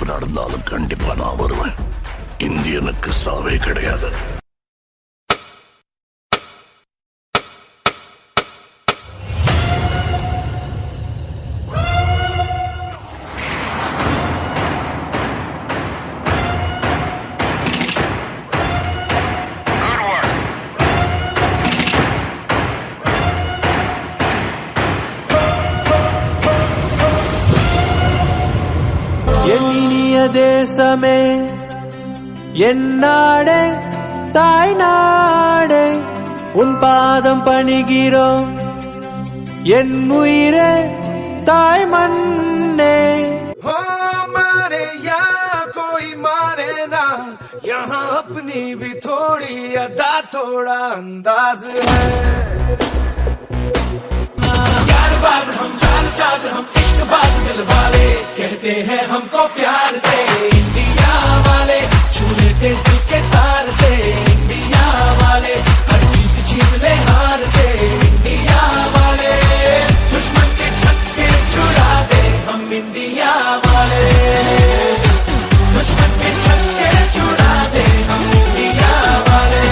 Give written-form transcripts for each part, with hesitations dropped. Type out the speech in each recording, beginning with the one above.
Life நடந்தாலும் கண்டிப்பா நான் வருவேன். இந்தியனுக்கு சாவே கிடையாது. தேசமே என் நாடே தாய் நாடே உன் பாதம் பணிகிறோம் என் உயிரே தாய் மண்ணே. मारे या कोई मारे ना यहाँ अपनी भी थोड़ी अदा थोड़ा अंदाज है. यारबाज हम चालसाज हम इश्कबाज दिल वाले कहते हैं हमको प्यार से इंडिया वाले छू लेते दिल के तार से इंडिया वाले हर जीत जीत ले हार से इंडिया वाले दुश्मन के छक्के छुड़ा दे हम इंडिया वाले दुश्मन के छक्के छुड़ा दे हम इंडिया वाले.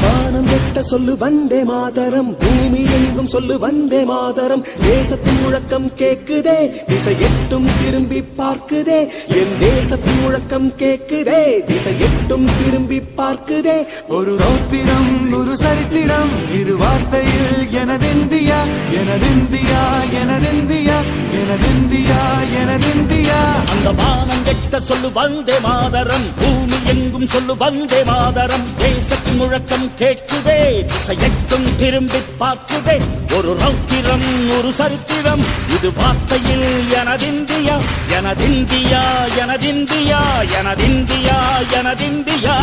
வானம் எட்ட சொல்லு வந்தே மாதரம் பூமி எங்கும் சொல்லு வந்தே மாதரம் தேசத்தின் முழக்கம் கேக்குதே திசை எட்டும் திரும்பி பார்க்குதே என் தேசத்தின் முழக்கம் கேக்குதே திசை எட்டும் திரும்பி பார்க்குதே. ஒரு ரௌத்திரம் ஒரு சரித்திரம் இரு வார்த்தையில் எனதிந்தியா எனதிந்தியா எனதிந்தியா எனதிந்தியா எனதிந்தியா. அந்த வானம் எட்ட சொல்லு வந்தே மாதரம் பூமி எங்கும் சொல்லு வந்தே மாதரம் தேசத்தின் முழக்கம் கேட்குதே திசையெட்டும் திரும்பி பார்க்குதே. ஒரு ரௌத்திரம் ஒரு சரித்திரம் இது வார்த்தையில் எனதிந்தியா எனதிந்தியா எனதிந்தியா எனதிந்தியா எனதிந்தியா.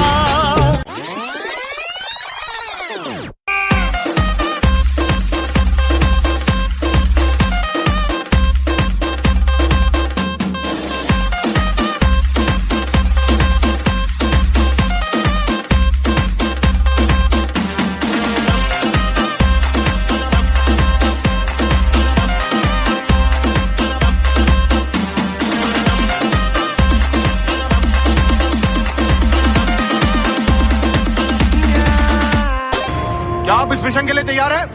क्या आप इस मिशन के लिए तैयार हैं?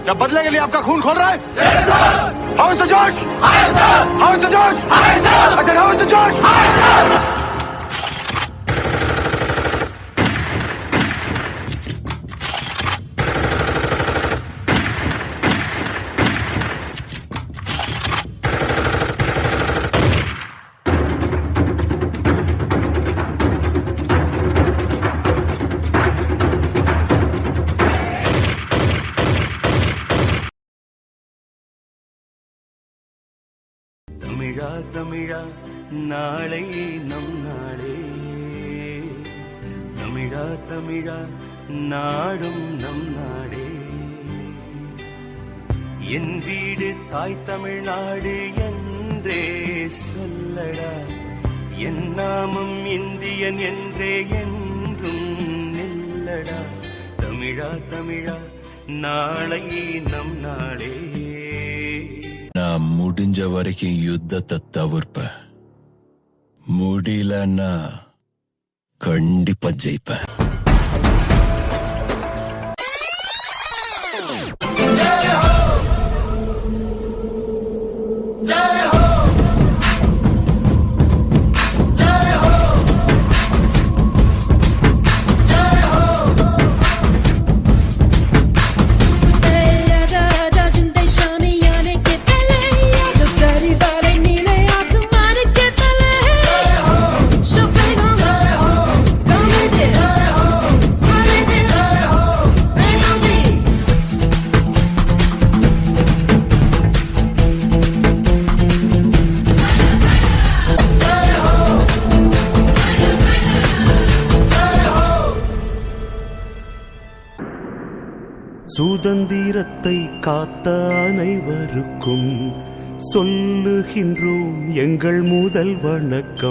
क्या बदले के लिए आपका खून खोल रहा है? हाउ इज द जोश? हाउ इज द जोश? अच्छा हाउ इज द जोश? தமிழா தமிழா நாளை நம் நாளே தமிழா தமிழா நாடும் நம் நாடே என் வீடு தாய் தமிழ்நாடு என்றே சொல்லடா என் நாமம் இந்தியன் என்றே என்றும் நில்லடா தமிழா தமிழா நாளை நம் நாடே. நான் முடிஞ்ச வரைக்கும் யுத்தத்தை தவிர்ப்பேன். முடியலன்னா கண்டிப்பா ஜெயிப்பேன். Show big on, come with it. சுதந்திரத்தை காத்த அனைவருக்கும் சொல்லுகின்றோம் எங்கள் முதல் வணக்கம்.